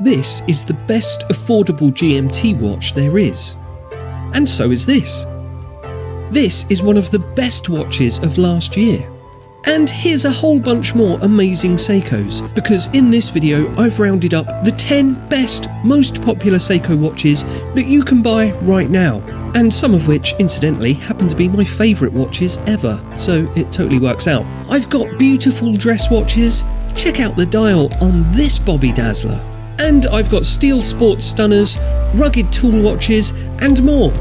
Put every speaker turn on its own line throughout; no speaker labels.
this is the best affordable GMT watch there is. And so is this. This is one of the best watches of last year. And here's a whole bunch more amazing Seikos, because in this video I've rounded up the 10 best, most popular Seiko watches that you can buy right now, and some of which, incidentally, happen to be my favourite watches ever, so it totally works out. I've got beautiful dress watches, check out the dial on this Bobby Dazzler, and I've got steel sports stunners, rugged tool watches, and more.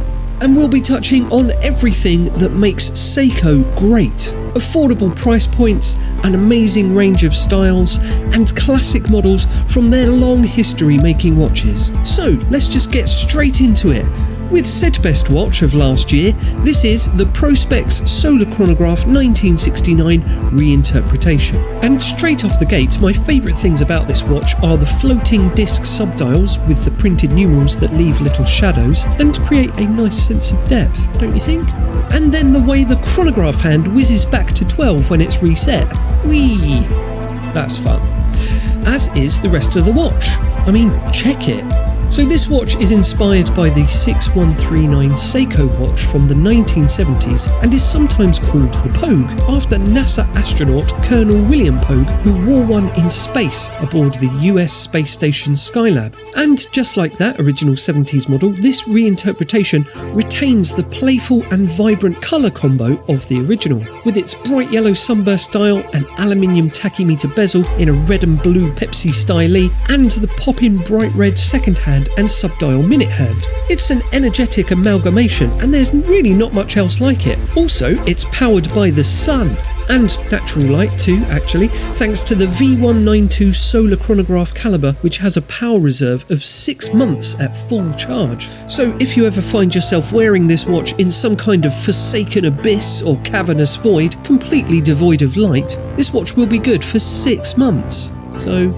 And we'll be touching on everything that makes Seiko great. Affordable price points, an amazing range of styles, and classic models from their long history making watches. So let's just get straight into it. With said best watch of last year, this is the Prospex Solar Chronograph 1969 reinterpretation. And straight off the gate, my favourite things about this watch are the floating disc subdials with the printed numerals that leave little shadows and create a nice sense of depth, don't you think? And then the way the chronograph hand whizzes back to 12 when it's reset. Whee! That's fun. As is the rest of the watch. I mean, check it. So this watch is inspired by the 6139 Seiko watch from the 1970s and is sometimes called the Pogue, after NASA astronaut Colonel William Pogue, who wore one in space aboard the US space station Skylab. And just like that original 70s model, this reinterpretation retains the playful and vibrant colour combo of the original, with its bright yellow sunburst dial and aluminium tachymeter bezel in a red and blue Pepsi stylee, and the pop-in bright red second hand and subdial minute hand. It's an energetic amalgamation, and there's really not much else like it. Also, it's powered by the sun, and natural light too, actually, thanks to the V192 solar chronograph caliber, which has a power reserve of 6 months at full charge. So if you ever find yourself wearing this watch in some kind of forsaken abyss or cavernous void, completely devoid of light, this watch will be good for 6 months. So,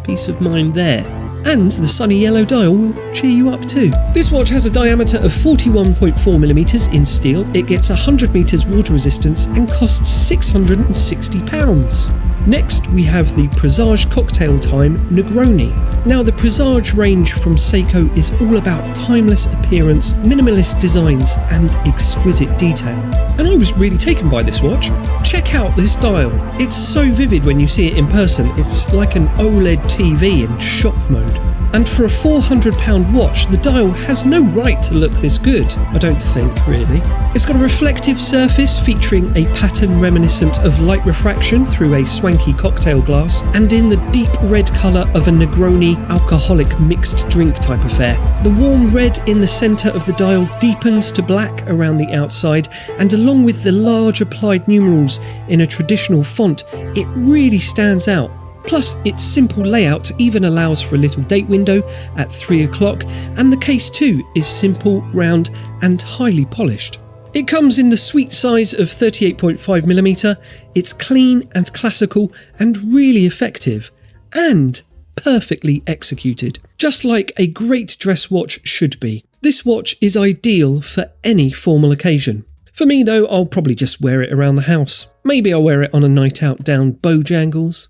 peace of mind there. And the sunny yellow dial will cheer you up too. This watch has a diameter of 41.4mm in steel, it gets 100m water resistance and costs £660. Next we have the Presage Cocktail Time Negroni. Now the Presage range from Seiko is all about timeless appearance, minimalist designs and exquisite detail. And I was really taken by this watch. Check out this dial. It's so vivid when you see it in person, it's like an OLED TV in shop mode. And for a £400 watch, the dial has no right to look this good, I don't think, really. It's got a reflective surface featuring a pattern reminiscent of light refraction through a swanky cocktail glass, and in the deep red colour of a Negroni alcoholic mixed drink type affair. The warm red in the centre of the dial deepens to black around the outside, and along with the large applied numerals in a traditional font, it really stands out. Plus, its simple layout even allows for a little date window at 3 o'clock, and the case too is simple, round and highly polished. It comes in the sweet size of 38.5mm, it's clean and classical and really effective, and perfectly executed, just like a great dress watch should be. This watch is ideal for any formal occasion. For me though, I'll probably just wear it around the house. Maybe I'll wear it on a night out down Bojangles.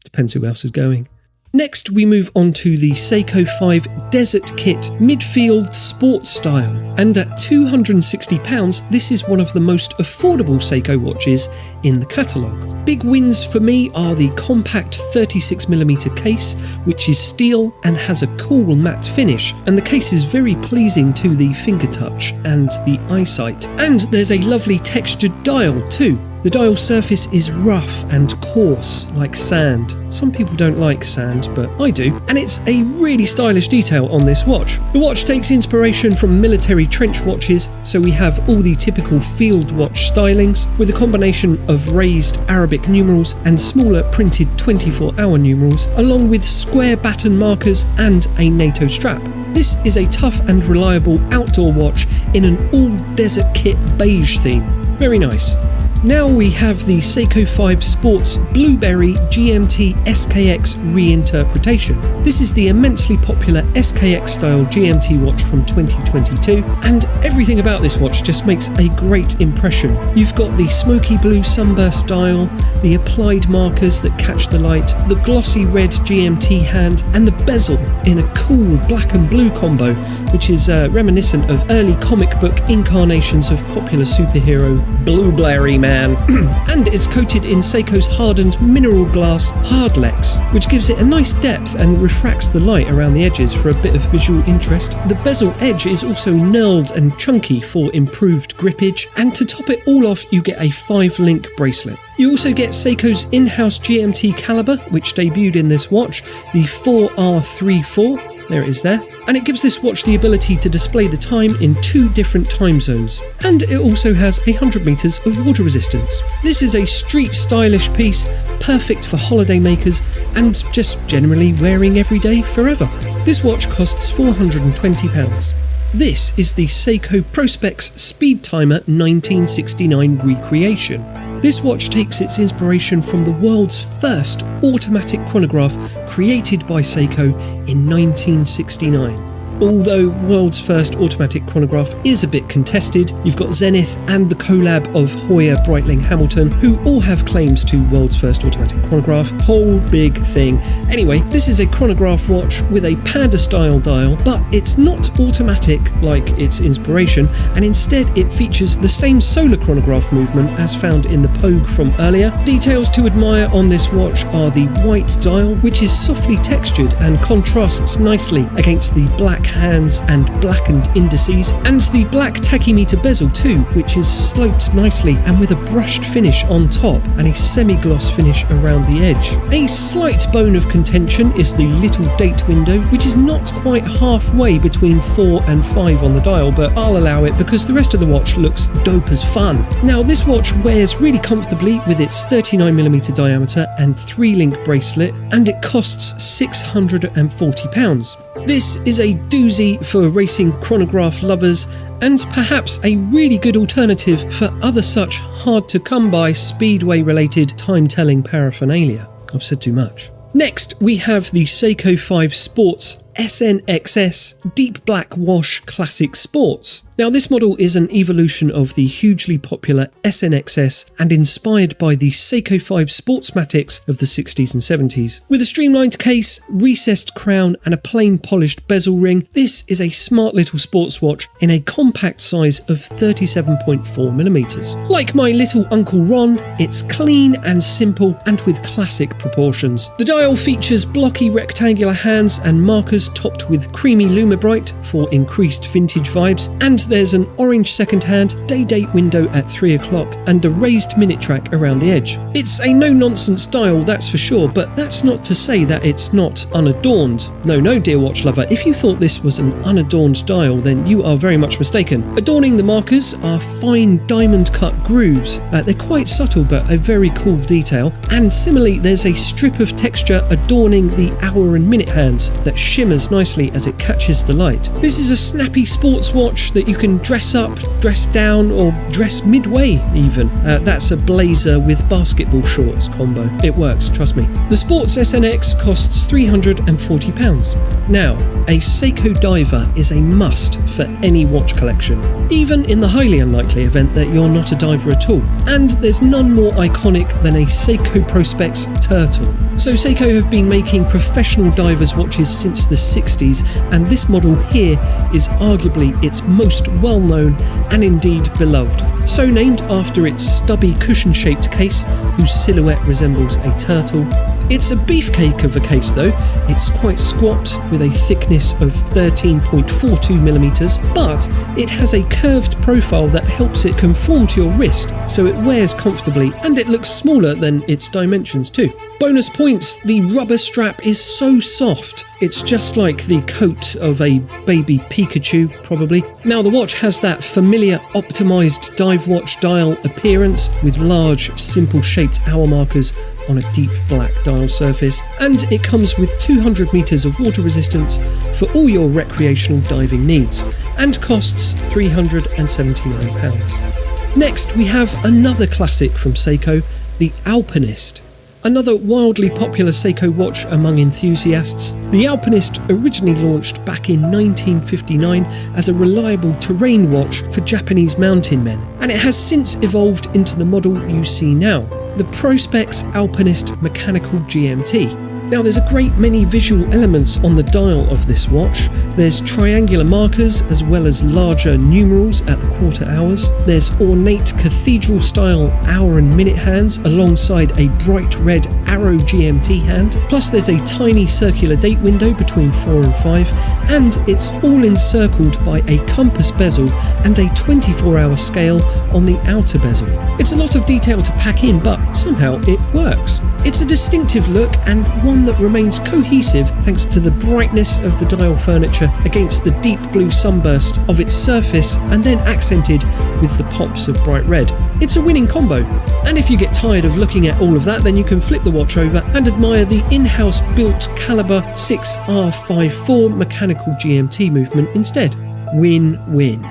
Depends who else is going. Next we move on to the Seiko 5 Desert Kit Midfield Sport Style. And at £260, this is one of the most affordable Seiko watches in the catalogue. Big wins for me are the compact 36mm case, which is steel and has a cool matte finish, and the case is very pleasing to the finger touch and the eyesight. And there's a lovely textured dial too. The dial surface is rough and coarse, like sand. Some people don't like sand, but I do. And it's a really stylish detail on this watch. The watch takes inspiration from military trench watches, so we have all the typical field watch stylings, with a combination of raised Arabic numerals and smaller printed 24-hour numerals, along with square baton markers and a NATO strap. This is a tough and reliable outdoor watch in an all-desert kit beige theme. Very nice. Now we have the Seiko 5 Sports Blueberry GMT SKX reinterpretation. This is the immensely popular SKX style GMT watch from 2022, and everything about this watch just makes a great impression. You've got the smoky blue sunburst dial, the applied markers that catch the light, the glossy red GMT hand, and the bezel in a cool black and blue combo, which is reminiscent of early comic book incarnations of popular superhero Blueberry Man. And it's coated in Seiko's hardened mineral glass Hardlex, which gives it a nice depth and refracts the light around the edges for a bit of visual interest. The bezel edge is also knurled and chunky for improved grippage, and to top it all off you get a 5-link bracelet. You also get Seiko's in-house GMT caliber, which debuted in this watch, the 4R34. There it is there. And it gives this watch the ability to display the time in 2 different time zones. And it also has 100 meters of water resistance. This is a street stylish piece, perfect for holiday makers and just generally wearing every day forever. This watch costs £420. This is the Seiko Prospex Speed Timer 1969 recreation. This watch takes its inspiration from the world's first automatic chronograph created by Seiko in 1969. Although world's first automatic chronograph is a bit contested, you've got Zenith and the collab of Hoyer, Breitling, Hamilton, who all have claims to world's first automatic chronograph. Whole big thing. Anyway, this is a chronograph watch with a panda style dial, but it's not automatic like its inspiration, and instead it features the same solar chronograph movement as found in the Pogue from earlier. Details to admire on this watch are the white dial, which is softly textured and contrasts nicely against the black hands and blackened indices, and the black tachymeter bezel too, which is sloped nicely and with a brushed finish on top and a semi-gloss finish around the edge. A slight bone of contention is the little date window, which is not quite halfway between 4 and 5 on the dial, but I'll allow it because the rest of the watch looks dope as fun. Now this watch wears really comfortably with its 39mm diameter and 3-link bracelet, and it costs £640. This is a doozy for racing chronograph lovers, and perhaps a really good alternative for other such hard-to-come-by speedway-related time-telling paraphernalia. I've said too much. Next, we have the Seiko 5 Sports SNXS Deep Black Wash Classic Sports. Now this model is an evolution of the hugely popular SNXS and inspired by the Seiko 5 Sportsmatics of the 60s and 70s. With a streamlined case, recessed crown and a plain polished bezel ring, this is a smart little sports watch in a compact size of 37.4mm. Like my little Uncle Ron, it's clean and simple and with classic proportions. The dial features blocky rectangular hands and markers topped with creamy Lumibrite for increased vintage vibes, and there's an orange second hand day-date window at 3 o'clock and a raised minute track around the edge. It's a no-nonsense dial, that's for sure, but that's not to say that it's not unadorned. No, dear watch lover, if you thought this was an unadorned dial, then you are very much mistaken. Adorning the markers are fine diamond-cut grooves. They're quite subtle, but a very cool detail, and similarly there's a strip of texture adorning the hour and minute hands that shimmers nicely as it catches the light. This is a snappy sports watch that you can dress up, dress down, or dress midway even. That's a blazer with basketball shorts combo. It works, trust me. The Sports SNX costs £340. Now, a Seiko diver is a must for any watch collection, even in the highly unlikely event that you're not a diver at all. And there's none more iconic than a Seiko Prospex Turtle. So Seiko have been making professional divers watches since the 60s, and this model here is arguably its most well-known and indeed beloved. So named after its stubby cushion-shaped case, whose silhouette resembles a turtle. It's a beefcake of a case though. It's quite squat with a thickness of 13.42mm, but it has a curved profile that helps it conform to your wrist, so it wears comfortably and it looks smaller than its dimensions too. Bonus points, the rubber strap is so soft. It's just like the coat of a baby Pikachu, probably. Now the watch has that familiar optimised dive watch dial appearance with large, simple shaped hour markers on a deep black dial surface, and it comes with 200 meters of water resistance for all your recreational diving needs, and costs £379. Next, we have another classic from Seiko, the Alpinist. Another wildly popular Seiko watch among enthusiasts, the Alpinist originally launched back in 1959 as a reliable terrain watch for Japanese mountain men, and it has since evolved into the model you see now, the Prospex Alpinist Mechanical GMT. Now, there's a great many visual elements on the dial of this watch. There's triangular markers as well as larger numerals at the quarter hours. There's ornate cathedral-style hour and minute hands alongside a bright red arrow GMT hand. Plus, there's a tiny circular date window between 4 and 5, and it's all encircled by a compass bezel and a 24-hour scale on the outer bezel. It's a lot of detail to pack in, but somehow it works. It's a distinctive look and one that remains cohesive thanks to the brightness of the dial furniture against the deep blue sunburst of its surface and then accented with the pops of bright red. It's a winning combo. And if you get tired of looking at all of that, then you can flip the watch over and admire the in-house built Caliber 6R54 mechanical GMT movement instead. Win, win,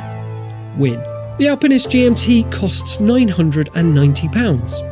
win. The Alpinist GMT costs £990.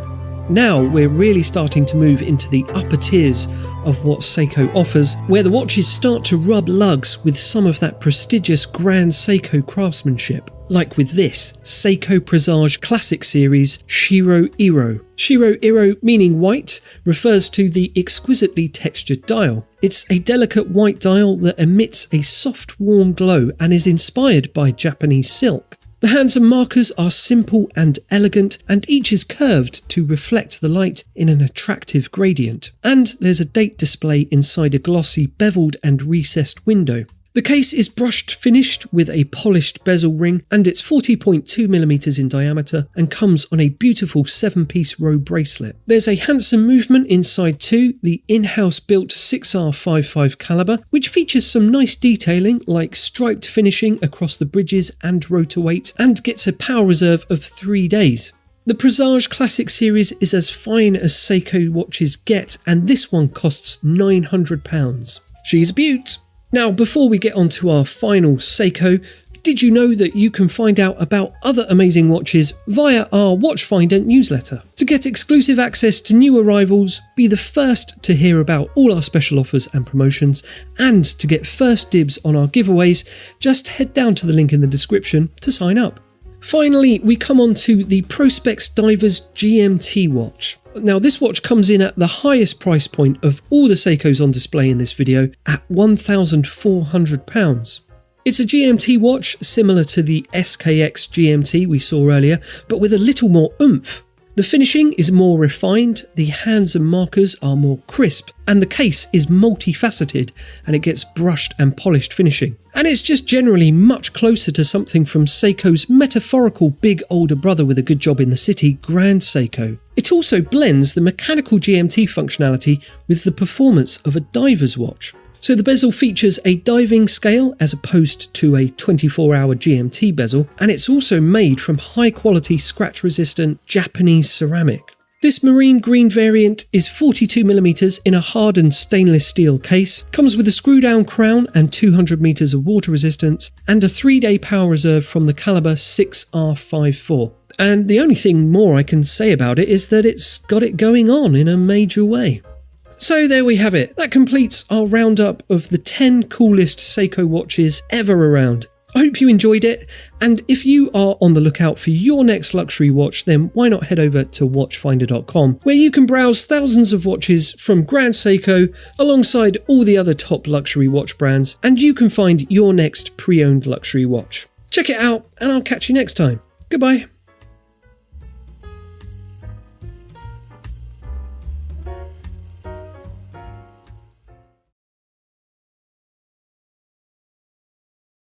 Now we're really starting to move into the upper tiers of what Seiko offers, where the watches start to rub lugs with some of that prestigious Grand Seiko craftsmanship, like with this Seiko Presage Classic Series Shiro Iro. Shiro Iro, meaning white, refers to the exquisitely textured dial. It's a delicate white dial that emits a soft warm glow and is inspired by Japanese silk. The hands and markers are simple and elegant, and each is curved to reflect the light in an attractive gradient. And there's a date display inside a glossy beveled and recessed window. The case is brushed finished with a polished bezel ring, and it's 40.2mm in diameter and comes on a beautiful 7-piece row bracelet. There's a handsome movement inside too, the in-house built 6R55 caliber, which features some nice detailing like striped finishing across the bridges and rotor weight, and gets a power reserve of 3 days. The Presage Classic Series is as fine as Seiko watches get, and this one costs £900. She's a beaut! Now, before we get on to our final Seiko, did you know that you can find out about other amazing watches via our Watchfinder newsletter? To get exclusive access to new arrivals, be the first to hear about all our special offers and promotions, and to get first dibs on our giveaways, just head down to the link in the description to sign up. Finally, we come on to the Prospex Divers GMT watch. Now, this watch comes in at the highest price point of all the Seikos on display in this video at £1,400. It's a GMT watch similar to the SKX GMT we saw earlier, but with a little more oomph. The finishing is more refined, the hands and markers are more crisp, and the case is multifaceted and it gets brushed and polished finishing. And it's just generally much closer to something from Seiko's metaphorical big older brother with a good job in the city, Grand Seiko. It also blends the mechanical GMT functionality with the performance of a diver's watch. So the bezel features a diving scale as opposed to a 24-hour GMT bezel, and it's also made from high-quality scratch-resistant Japanese ceramic. This marine green variant is 42mm in a hardened stainless steel case, comes with a screw-down crown and 200 meters of water resistance, and a 3-day power reserve from the caliber 6R54. And the only thing more I can say about it is that it's got it going on in a major way. So there we have it. That completes our roundup of the 10 coolest Seiko watches ever around. I hope you enjoyed it, and if you are on the lookout for your next luxury watch, then why not head over to watchfinder.com, where you can browse thousands of watches from Grand Seiko alongside all the other top luxury watch brands, and you can find your next pre-owned luxury watch. Check it out, and I'll catch you next time. Goodbye.